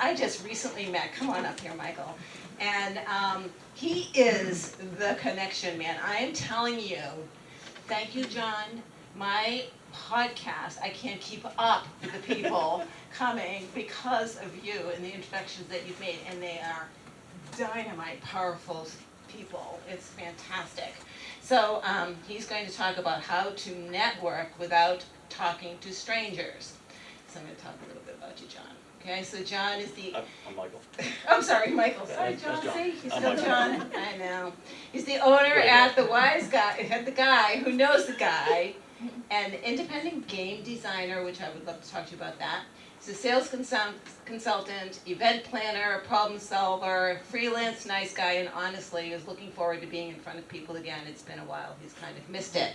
I just recently met, come on up here, Michael, and he is the connection man. I am telling you, thank you, John. My podcast, I can't keep up with the people coming because of you and the introductions that you've made, and they are dynamite, powerful people. It's fantastic. So he's going to talk about how to network without talking to strangers. So I'm going to talk a little bit about you, John. Okay, so John is the... I'm Michael. I'm sorry, Michael. Sorry, That's John. John. See, he's I'm still Michael. John. I know. He's the owner at the Wise Guy, the guy who knows the guy, and independent game designer, which I would love to talk to you about that. He's a sales consultant, event planner, problem solver, freelance nice guy, and honestly is looking forward to being in front of people again. It's been a while. He's kind of missed it.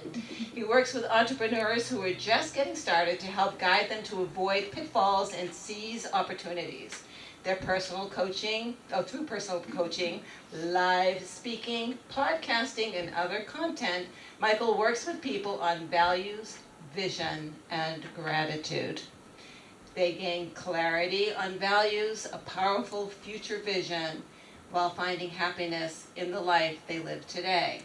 He works with entrepreneurs who are just getting started to help guide them to avoid pitfalls and seize opportunities. Through personal coaching, live speaking, podcasting, and other content, Michael works with people on values, vision, and gratitude. They gain clarity on values, a powerful future vision, while finding happiness in the life they live today.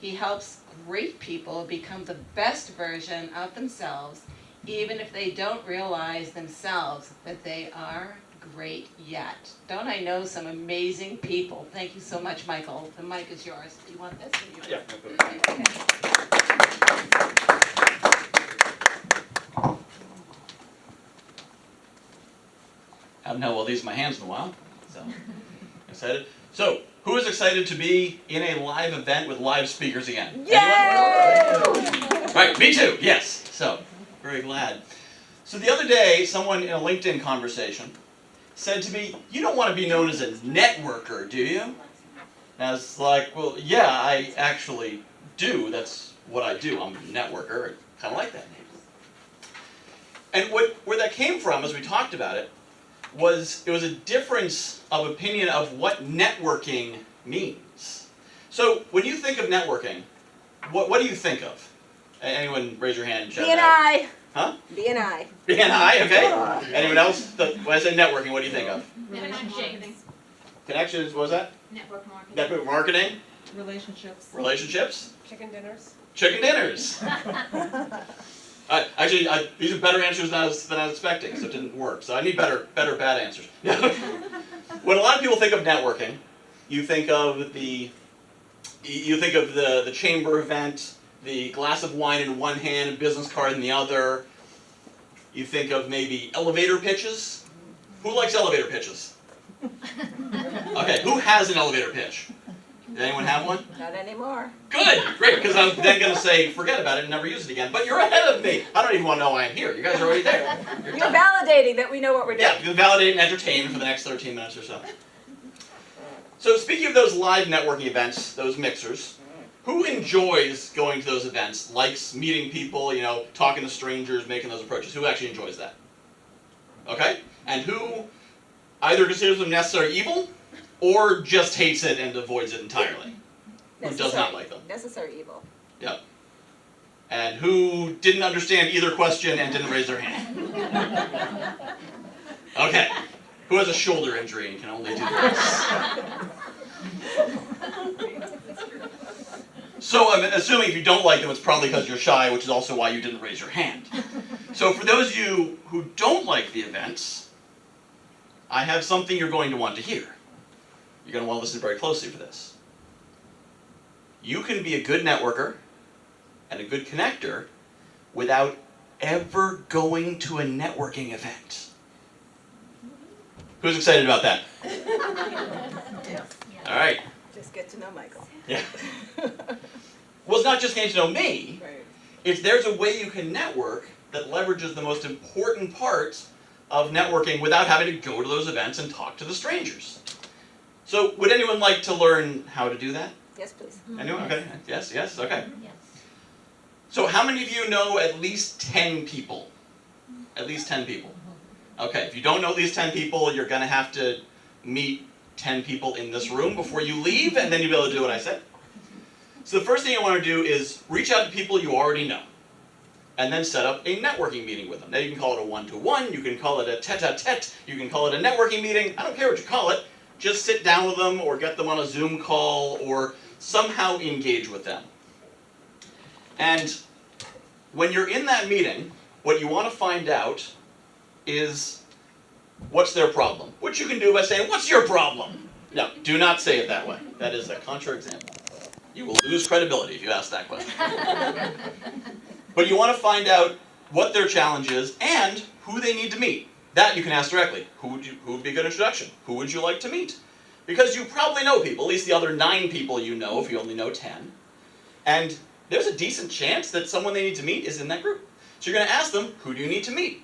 He helps great people become the best version of themselves, even if they don't realize themselves that they are great yet. Don't I know some amazing people? Thank you so much, Michael. The mic is yours. Do you want this? Or do you want Haven't held one of these in my hands in a while, so excited. So, who is excited to be in a live event with live speakers again? Yay! Anyone? Right, me too, yes. So, very glad. So the other day, someone in a LinkedIn conversation said to me, "You don't want to be known as a networker, do you?" And I was like, well, yeah, I actually do. That's what I do. I'm a networker. I kind of like that name. And where that came from, as we talked about it, was a difference of opinion of what networking means. So when you think of networking, what do you think of? Anyone raise your hand and shout out. B&I. Huh? B&I. B&I, okay. Anyone else? When I say networking, what do you think of? Connections. Connections, what was that? Network marketing. Network marketing? Relationships. Relationships? Chicken dinners. Chicken dinners. Actually, these are better answers than I was expecting, so it didn't work. So I need better bad answers. When a lot of people think of networking, you think of the chamber event, the glass of wine in one hand, and business card in the other. You think of maybe elevator pitches. Who likes elevator pitches? Okay, who has an elevator pitch? Did anyone have one? Not anymore. Good, great, because I'm then going to say, forget about it and never use it again. But you're ahead of me. I don't even want to know why I'm here. You guys are already there. You're validating that we know what we're doing. Yeah, you can validate and entertain for the next 13 minutes or so. So speaking of those live networking events, those mixers, who enjoys going to those events, likes meeting people, talking to strangers, making those approaches? Who actually enjoys that? Okay? And who either considers them necessary evil, or just hates it and avoids it entirely? Who does not like them? Necessary evil. Yep. And who didn't understand either question and didn't raise their hand? Okay. Who has a shoulder injury and can only do this? So I'm assuming if you don't like them, it's probably because you're shy, which is also why you didn't raise your hand. So for those of you who don't like the events, I have something you're going to want to hear. You're going to want to listen very closely for this. You can be a good networker and a good connector without ever going to a networking event. Who's excited about that? Yes. All right. Just get to know Michael. Yeah. Well, it's not just getting to know me. Right. It's there's a way you can network that leverages the most important parts of networking without having to go to those events and talk to the strangers. So would anyone like to learn how to do that? Yes, please. Anyone? Okay. Yes, okay. Yes. So how many of you know at least 10 people? At least 10 people. Okay, if you don't know at least 10 people, you're going to have to meet 10 people in this room before you leave, and then you'll be able to do what I said. So the first thing you want to do is reach out to people you already know. and then set up a networking meeting with them. Now you can call it a one-to-one, you can call it a tete-a-tete, you can call it a networking meeting, I don't care what you call it, just sit down with them or get them on a Zoom call or somehow engage with them. And when you're in that meeting, what you want to find out is what's their problem, which you can do by saying, what's your problem? No, do not say it that way. That is a contra-example. You will lose credibility if you ask that question. But you want to find out what their challenge is and who they need to meet. That you can ask directly. Who would be a good introduction? Who would you like to meet? Because you probably know people, at least the other 9 people you know if you only know 10. And there's a decent chance that someone they need to meet is in that group. So you're going to ask them, who do you need to meet?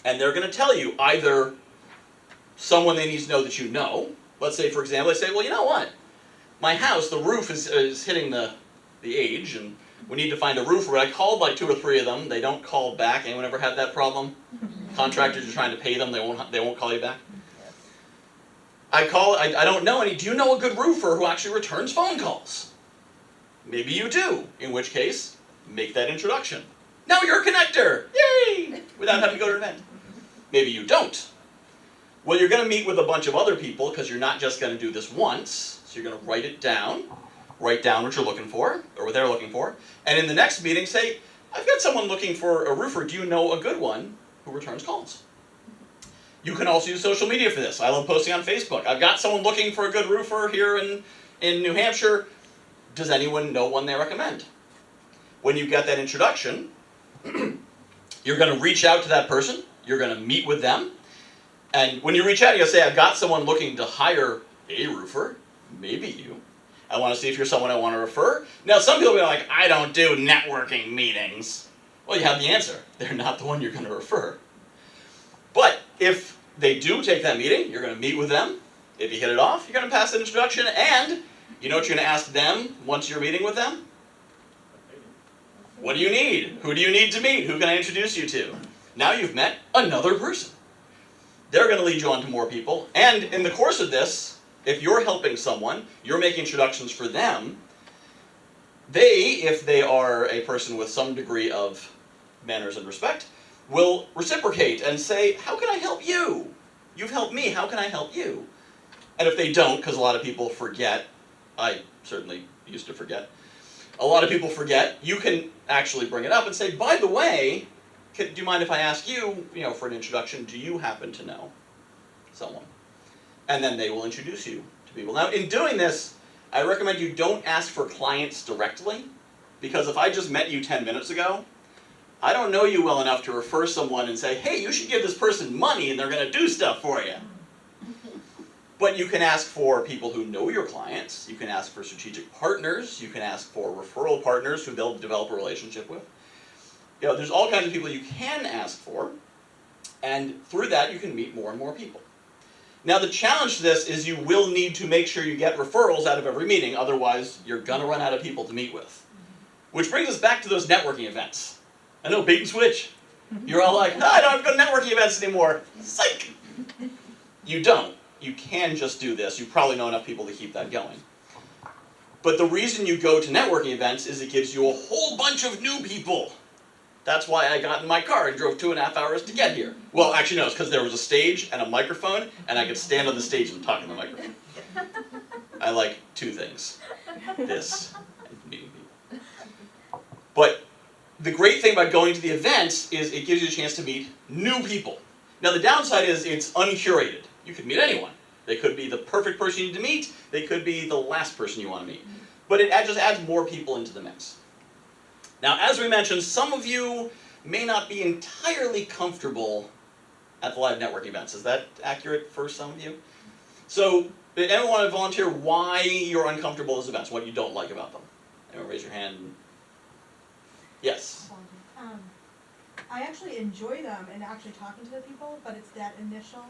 And they're going to tell you either someone they need to know that you know. Let's say, for example, they say, well, you know what? My house, the roof is hitting the age, and we need to find a roofer. I called like 2 or 3 of them. They don't call back. Anyone ever had that problem? Contractors are trying to pay them. They won't call you back. I don't know any. Do you know a good roofer who actually returns phone calls? Maybe you do. In which case, make that introduction. Now you're a connector. Yay! Without having to go to an event. Maybe you don't. Well, you're going to meet with a bunch of other people because you're not just going to do this once. So you're going to write it down. Write down what you're looking for, or what they're looking for. And in the next meeting, say, I've got someone looking for a roofer. Do you know a good one who returns calls? You can also use social media for this. I love posting on Facebook. I've got someone looking for a good roofer here in New Hampshire. Does anyone know one they recommend? When you get that introduction, you're going to reach out to that person. You're going to meet with them. And when you reach out, you'll say, I've got someone looking to hire a roofer. Maybe you. I want to see if you're someone I want to refer. Now, some people will be like, I don't do networking meetings. Well, you have the answer. They're not the one you're going to refer. But if they do take that meeting, you're going to meet with them. If you hit it off, you're going to pass an introduction. And you know what you're going to ask them once you're meeting with them? What do you need? Who do you need to meet? Who can I introduce you to? Now you've met another person. They're going to lead you on to more people. And in the course of this, if you're helping someone, you're making introductions for them, they, if they are a person with some degree of manners and respect, will reciprocate and say, how can I help you? You've helped me, how can I help you? And if they don't, because a lot of people forget, I certainly used to forget, a lot of people forget, you can actually bring it up and say, by the way, do you mind if I ask you, for an introduction, do you happen to know someone? And then they will introduce you to people. Now, in doing this, I recommend you don't ask for clients directly, because if I just met you 10 minutes ago, I don't know you well enough to refer someone and say, hey, you should give this person money and they're going to do stuff for you. But you can ask for people who know your clients. You can ask for strategic partners. You can ask for referral partners who they'll develop a relationship with. There's all kinds of people you can ask for, and through that you can meet more and more people. Now, the challenge to this is you will need to make sure you get referrals out of every meeting, otherwise you're going to run out of people to meet with. Which brings us back to those networking events. I know, bait and switch. You're all like, I don't have to go to networking events anymore. Psych! You don't. You can just do this. You probably know enough people to keep that going. But the reason you go to networking events is it gives you a whole bunch of new people. That's why I got in my car and drove 2.5 hours to get here. Well, actually, no, it's because there was a stage and a microphone, and I could stand on the stage and talk in the microphone. I like 2 things. This and meeting people. But the great thing about going to the events is it gives you a chance to meet new people. Now, the downside is it's uncurated. You could meet anyone. They could be the perfect person you need to meet. They could be the last person you want to meet. But it just adds more people into the mix. Now, as we mentioned, some of you may not be entirely comfortable at the live networking events. Is that accurate for some of you? So, did anyone want to volunteer why you're uncomfortable at those events, what you don't like about them? Anyone raise your hand? Yes? I actually enjoy them and actually talking to the people, but it's that initial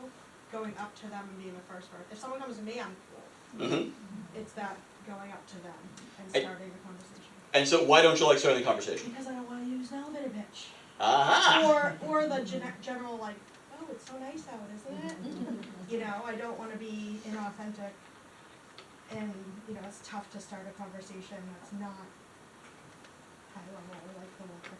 going up to them and being the first word. If someone comes to me, I'm cool. Mm-hmm. It's that going up to them and starting the conversation. And so why don't you like starting the conversation? Because I don't want to use an elevator pitch. Aha! Or the general like, oh, it's so nice out, isn't it? I don't want to be inauthentic, and it's tough to start a conversation that's not high level or like the water.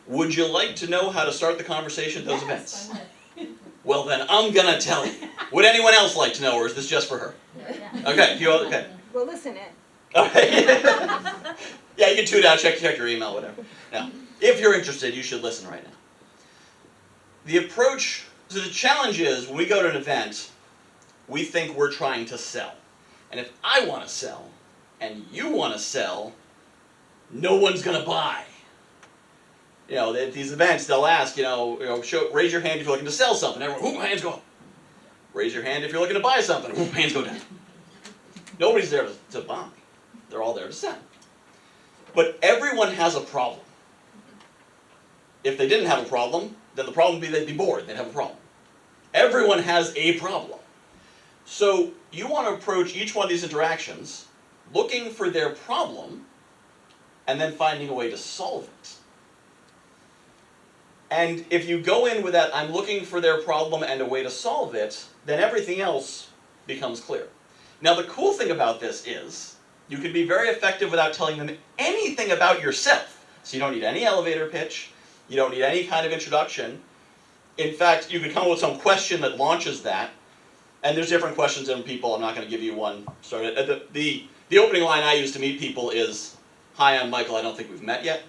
Would you like to know how to start the conversation at those events? I would. Well then, I'm gonna tell you. Would anyone else like to know, or is this just for her? Okay, you all, okay. Well, listen in. Okay. Yeah, you can tune out, check your email, whatever. Now, if you're interested, you should listen right now. The approach, so the challenge is, when we go to an event, we think we're trying to sell. And if I want to sell, and you want to sell, no one's going to buy. You know, at these events, they'll ask, raise your hand if you're looking to sell something. Everyone, hands go up. Raise your hand if you're looking to buy something. Hands go down. Nobody's there to buy. They're all there to sell. But everyone has a problem. If they didn't have a problem, then the problem would be they'd be bored. They'd have a problem. Everyone has a problem. So you want to approach each one of these interactions looking for their problem and then finding a way to solve it. And if you go in with that, I'm looking for their problem and a way to solve it, then everything else becomes clear. Now the cool thing about this is, you can be very effective without telling them anything about yourself. So you don't need any elevator pitch, you don't need any kind of introduction. In fact, you could come up with some question that launches that, and there's different questions in people. I'm not going to give you one. The opening line I use to meet people is, "Hi, I'm Michael, I don't think we've met yet."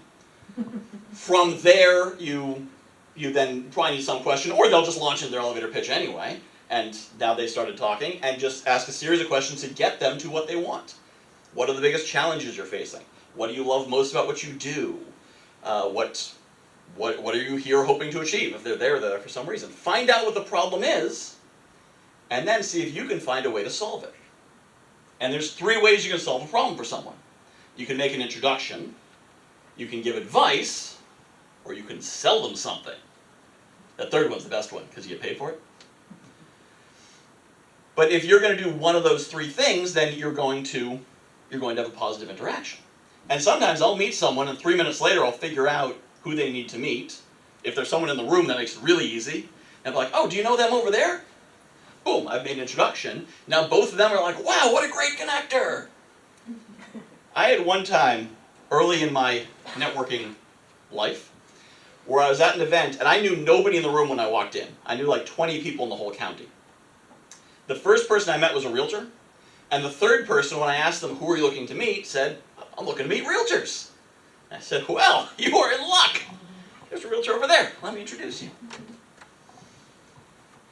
From there, you then probably need some question, or they'll just launch into their elevator pitch anyway, and now they started talking, and just ask a series of questions to get them to what they want. What are the biggest challenges you're facing? What do you love most about what you do? What are you here hoping to achieve if they're there for some reason? Find out what the problem is, and then see if you can find a way to solve it. And there's 3 ways you can solve a problem for someone. You can make an introduction, you can give advice, or you can sell them something. The third one's the best one, because you get paid for it. But if you're going to do one of those 3 things, then you're going to have a positive interaction. And sometimes I'll meet someone, and 3 minutes later I'll figure out who they need to meet. If there's someone in the room, that makes it really easy. And I'm like, "Oh, do you know them over there?" Boom, I've made an introduction. Now both of them are like, "Wow, what a great connector." I had one time, early in my networking life, where I was at an event, and I knew nobody in the room when I walked in. I knew like 20 people in the whole county. The first person I met was a realtor, and the third person, when I asked them, "Who are you looking to meet?" said, "I'm looking to meet realtors." I said, "Well, you are in luck. There's a realtor over there. Let me introduce you."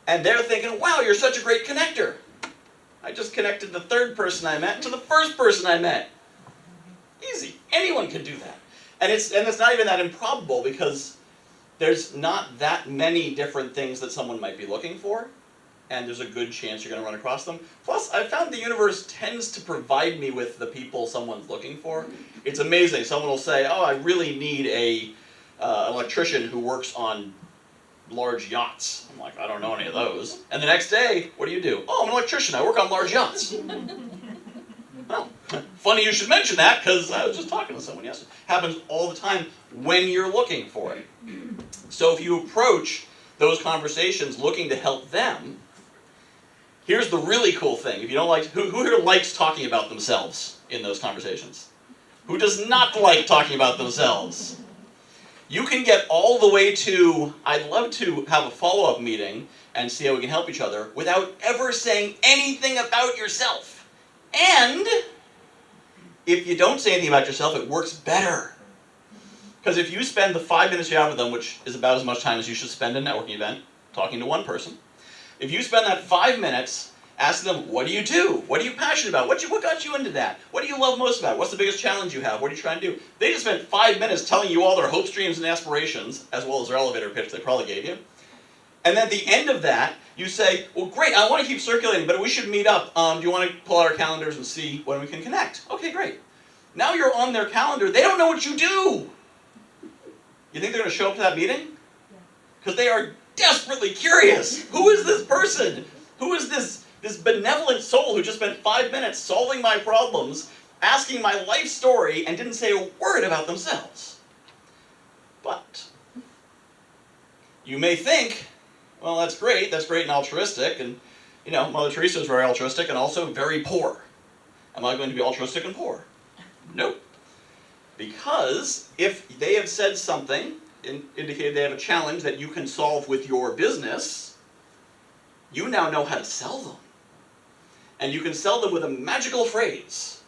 And they're thinking, "Wow, you're such a great connector. I just connected the third person I met to the first person I met." Easy. Anyone can do that. And it's not even that improbable, because there's not that many different things that someone might be looking for, and there's a good chance you're going to run across them. Plus, I've found the universe tends to provide me with the people someone's looking for. It's amazing. Someone will say, "Oh, I really need an electrician who works on large yachts." I'm like, "I don't know any of those." And the next day, "What do you do?" "Oh, I'm an electrician. I work on large yachts." Well, funny you should mention that, because I was just talking to someone yesterday. Happens all the time when you're looking for it. So if you approach those conversations looking to help them, here's the really cool thing. If you don't like, who here likes talking about themselves in those conversations? Who does not like talking about themselves? You can get all the way to, "I'd love to have a follow-up meeting and see how we can help each other," without ever saying anything about yourself. And if you don't say anything about yourself, it works better. Because if you spend the 5 minutes you have with them, which is about as much time as you should spend in a networking event, talking to one person, if you spend that 5 minutes asking them, "What do you do? What are you passionate about? What got you into that? What do you love most about it? What's the biggest challenge you have? What are you trying to do?" They just spent 5 minutes telling you all their hopes, dreams, and aspirations, as well as their elevator pitch they probably gave you. And at the end of that, you say, "Well, great, I want to keep circulating, but we should meet up. Do you want to pull out our calendars and see when we can connect?" Okay, great. Now you're on their calendar. They don't know what you do. You think they're going to show up to that meeting? Because they are desperately curious. Who is this person? Who is this benevolent soul who just spent 5 minutes solving my problems, asking my life story, and didn't say a word about themselves? But you may think, "Well, that's great and altruistic, and Mother Teresa was very altruistic and also very poor. Am I going to be altruistic and poor?" Nope. Because if they have said something, indicated they have a challenge that you can solve with your business, you now know how to sell them. And you can sell them with a magical phrase.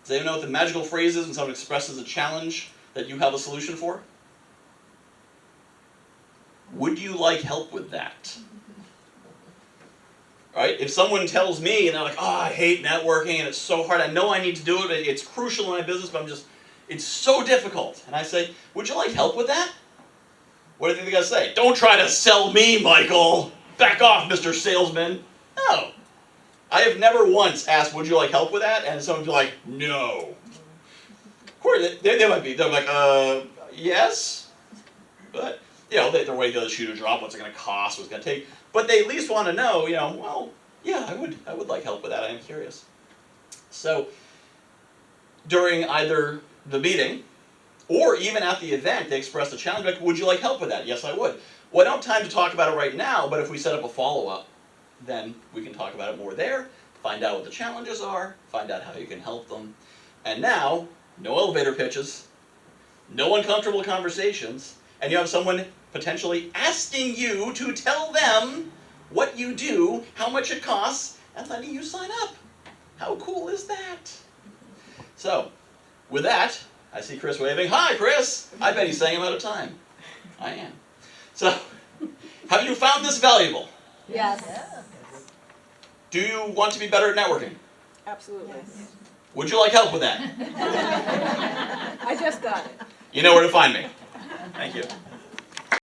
Does anyone know what the magical phrase is when someone expresses a challenge that you have a solution for? Would you like help with that? Right? If someone tells me and they're like, oh, I hate networking and it's so hard, I know I need to do it, it's crucial in my business, but it's so difficult. And I say, would you like help with that? What do you think they're going to say? Don't try to sell me, Michael. Back off, Mr. Salesman. No. I have never once asked, would you like help with that? And someone would be like, no. Of course, they might be. They're like, yes. But, they're waiting to shoot a drop. What's it going to cost? What's it going to take? But they at least want to know, well, yeah, I would like help with that. I am curious. So, during either the meeting or even at the event, they expressed a challenge, like, would you like help with that? Yes, I would. Well, I don't have time to talk about it right now, but if we set up a follow-up, then we can talk about it more there, find out what the challenges are, find out how you can help them. And now, no elevator pitches, no uncomfortable conversations, and you have someone potentially asking you to tell them what you do, how much it costs, and letting you sign up. How cool is that? So, with that, I see Chris waving. Hi, Chris! I bet he's saying I'm out of time. I am. So, have you found this valuable? Yes. Do you want to be better at networking? Absolutely. Would you like help with that? I just got it. You know where to find me. Thank you.